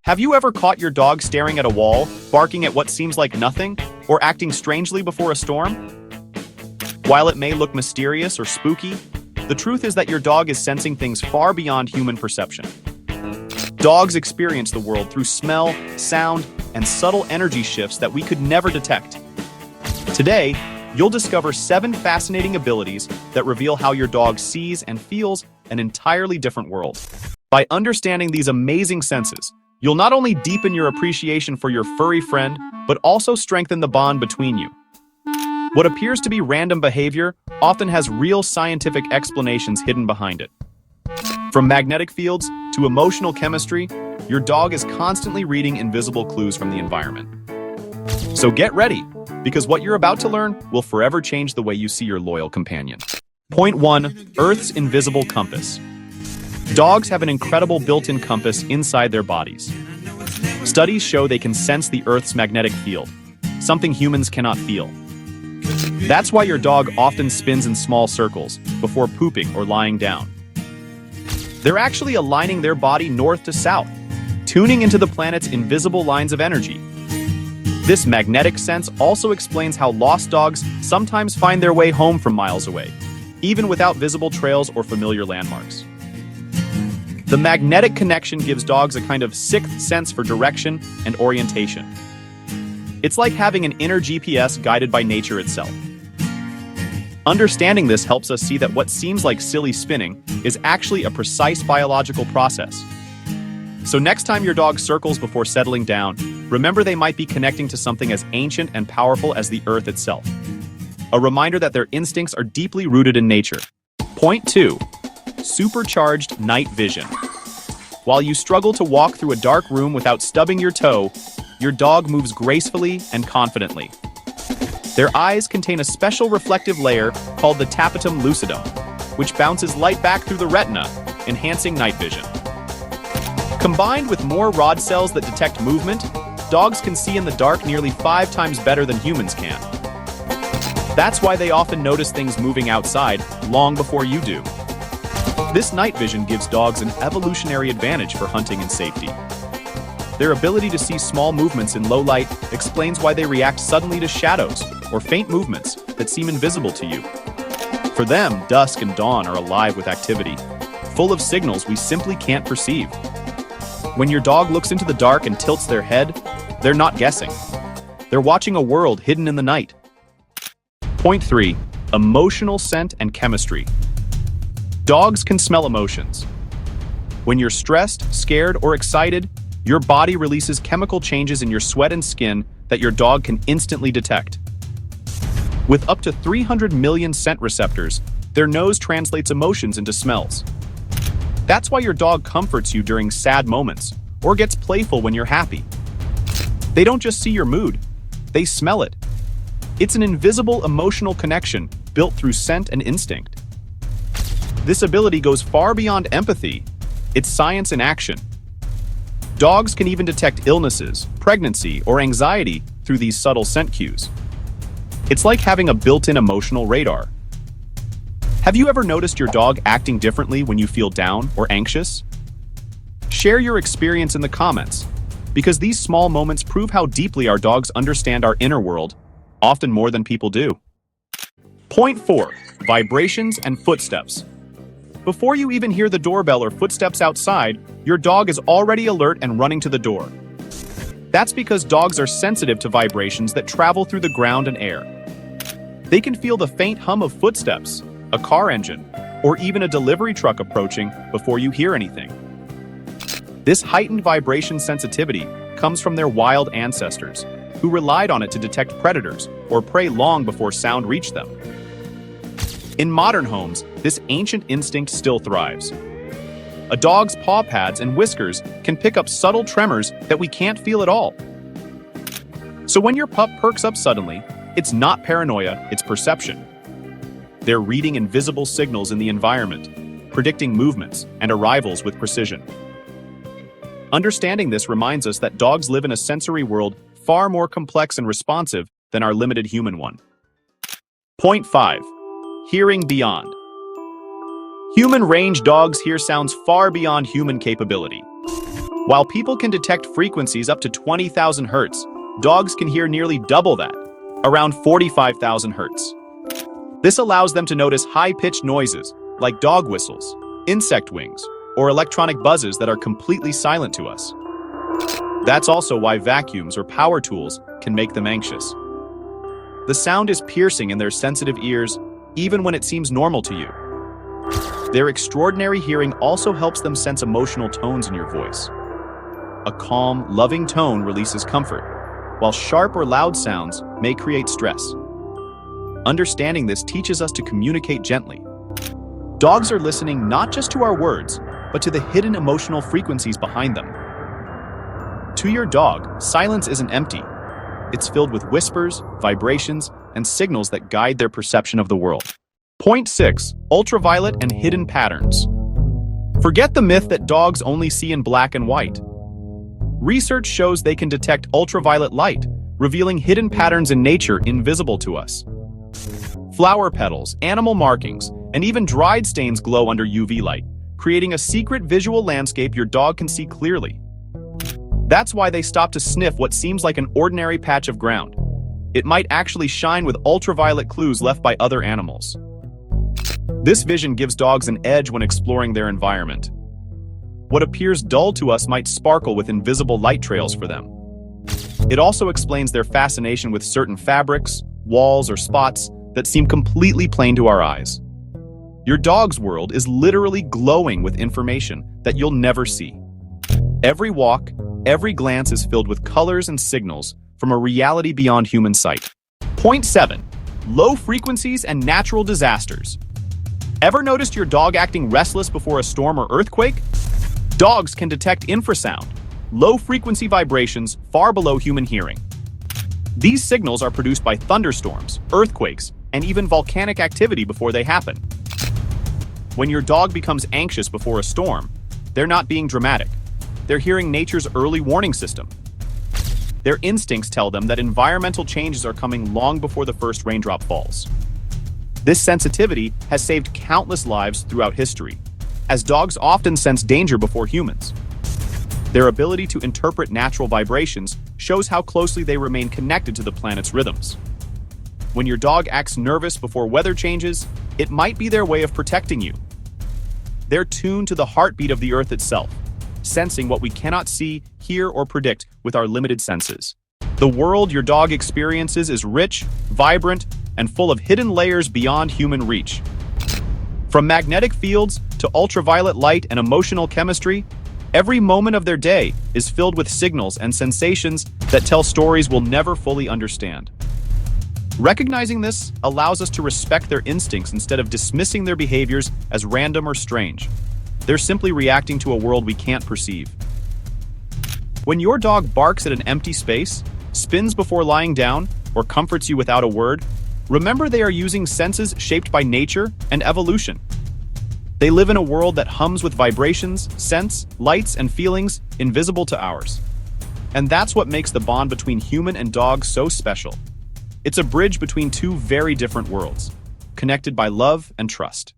Have you ever caught your dog staring at a wall, barking at what seems like nothing, or acting strangely before a storm? While it may look mysterious or spooky, the truth is that your dog is sensing things far beyond human perception. Dogs experience the world through smell, sound, and subtle energy shifts that we could never detect. Today, you'll discover 7 fascinating abilities that reveal how your dog sees and feels an entirely different world. By understanding these amazing senses, you'll not only deepen your appreciation for your furry friend, but also strengthen the bond between you. What appears to be random behavior often has real scientific explanations hidden behind it. From magnetic fields to emotional chemistry, your dog is constantly reading invisible clues from the environment. So get ready, because what you're about to learn will forever change the way you see your loyal companion. Point 1. Earth's invisible compass. Dogs have an incredible built-in compass inside their bodies. Studies show they can sense the Earth's magnetic field, something humans cannot feel. That's why your dog often spins in small circles before pooping or lying down. They're actually aligning their body north to south, tuning into the planet's invisible lines of energy. This magnetic sense also explains how lost dogs sometimes find their way home from miles away, even without visible trails or familiar landmarks. The magnetic connection gives dogs a kind of sixth sense for direction and orientation. It's like having an inner GPS guided by nature itself. Understanding this helps us see that what seems like silly spinning is actually a precise biological process. So next time your dog circles before settling down, remember they might be connecting to something as ancient and powerful as the Earth itself. A reminder that their instincts are deeply rooted in nature. Point 2. Supercharged night vision. While you struggle to walk through a dark room without stubbing your toe, your dog moves gracefully and confidently. Their eyes contain a special reflective layer called the tapetum lucidum, which bounces light back through the retina, enhancing night vision. Combined with more rod cells that detect movement, dogs can see in the dark nearly 5 times better than humans can. That's why they often notice things moving outside long before you do. This night vision gives dogs an evolutionary advantage for hunting and safety. Their ability to see small movements in low light explains why they react suddenly to shadows or faint movements that seem invisible to you. For them, dusk and dawn are alive with activity, full of signals we simply can't perceive. When your dog looks into the dark and tilts their head, they're not guessing. They're watching a world hidden in the night. Point 3. Emotional scent and chemistry. Dogs can smell emotions. When you're stressed, scared, or excited, your body releases chemical changes in your sweat and skin that your dog can instantly detect. With up to 300 million scent receptors, their nose translates emotions into smells. That's why your dog comforts you during sad moments, or gets playful when you're happy. They don't just see your mood, they smell it. It's an invisible emotional connection built through scent and instinct. This ability goes far beyond empathy. It's science in action. Dogs can even detect illnesses, pregnancy, or anxiety through these subtle scent cues. It's like having a built-in emotional radar. Have you ever noticed your dog acting differently when you feel down or anxious? Share your experience in the comments, because these small moments prove how deeply our dogs understand our inner world, often more than people do. Point 4. Vibrations and footsteps. Before you even hear the doorbell or footsteps outside, your dog is already alert and running to the door. That's because dogs are sensitive to vibrations that travel through the ground and air. They can feel the faint hum of footsteps, a car engine, or even a delivery truck approaching before you hear anything. This heightened vibration sensitivity comes from their wild ancestors, who relied on it to detect predators or prey long before sound reached them. In modern homes, this ancient instinct still thrives. A dog's paw pads and whiskers can pick up subtle tremors that we can't feel at all. So when your pup perks up suddenly, it's not paranoia, it's perception. They're reading invisible signals in the environment, predicting movements and arrivals with precision. Understanding this reminds us that dogs live in a sensory world far more complex and responsive than our limited human one. Point 5. Hearing beyond. Human-range dogs hear sounds far beyond human capability. While people can detect frequencies up to 20,000 hertz, dogs can hear nearly double that, around 45,000 hertz. This allows them to notice high-pitched noises, like dog whistles, insect wings, or electronic buzzes that are completely silent to us. That's also why vacuums or power tools can make them anxious. The sound is piercing in their sensitive ears, even when it seems normal to you. Their extraordinary hearing also helps them sense emotional tones in your voice. A calm, loving tone releases comfort, while sharp or loud sounds may create stress. Understanding this teaches us to communicate gently. Dogs are listening not just to our words, but to the hidden emotional frequencies behind them. To your dog, silence isn't empty. It's filled with whispers, vibrations, and signals that guide their perception of the world. Point 6. Ultraviolet and hidden patterns. Forget the myth that dogs only see in black and white. Research shows they can detect ultraviolet light, revealing hidden patterns in nature invisible to us. Flower petals, animal markings, and even dried stains glow under UV light, creating a secret visual landscape your dog can see clearly. That's why they stop to sniff what seems like an ordinary patch of ground. It might actually shine with ultraviolet clues left by other animals. This vision gives dogs an edge when exploring their environment. What appears dull to us might sparkle with invisible light trails for them. It also explains their fascination with certain fabrics, walls, or spots that seem completely plain to our eyes. Your dog's world is literally glowing with information that you'll never see. Every walk, every glance is filled with colors and signals from a reality beyond human sight. Point 7. Low frequencies and natural disasters. Ever noticed your dog acting restless before a storm or earthquake? Dogs can detect infrasound, low-frequency vibrations far below human hearing. These signals are produced by thunderstorms, earthquakes, and even volcanic activity before they happen. When your dog becomes anxious before a storm, they're not being dramatic. They're hearing nature's early warning system. Their instincts tell them that environmental changes are coming long before the first raindrop falls. This sensitivity has saved countless lives throughout history, as dogs often sense danger before humans. Their ability to interpret natural vibrations shows how closely they remain connected to the planet's rhythms. When your dog acts nervous before weather changes, it might be their way of protecting you. They're tuned to the heartbeat of the Earth itself, sensing what we cannot see, hear, or predict with our limited senses. The world your dog experiences is rich, vibrant, and full of hidden layers beyond human reach. From magnetic fields to ultraviolet light and emotional chemistry, every moment of their day is filled with signals and sensations that tell stories we'll never fully understand. Recognizing this allows us to respect their instincts instead of dismissing their behaviors as random or strange. They're simply reacting to a world we can't perceive. When your dog barks at an empty space, spins before lying down, or comforts you without a word, remember they are using senses shaped by nature and evolution. They live in a world that hums with vibrations, scents, lights, and feelings invisible to ours. And that's what makes the bond between human and dog so special. It's a bridge between two very different worlds, connected by love and trust.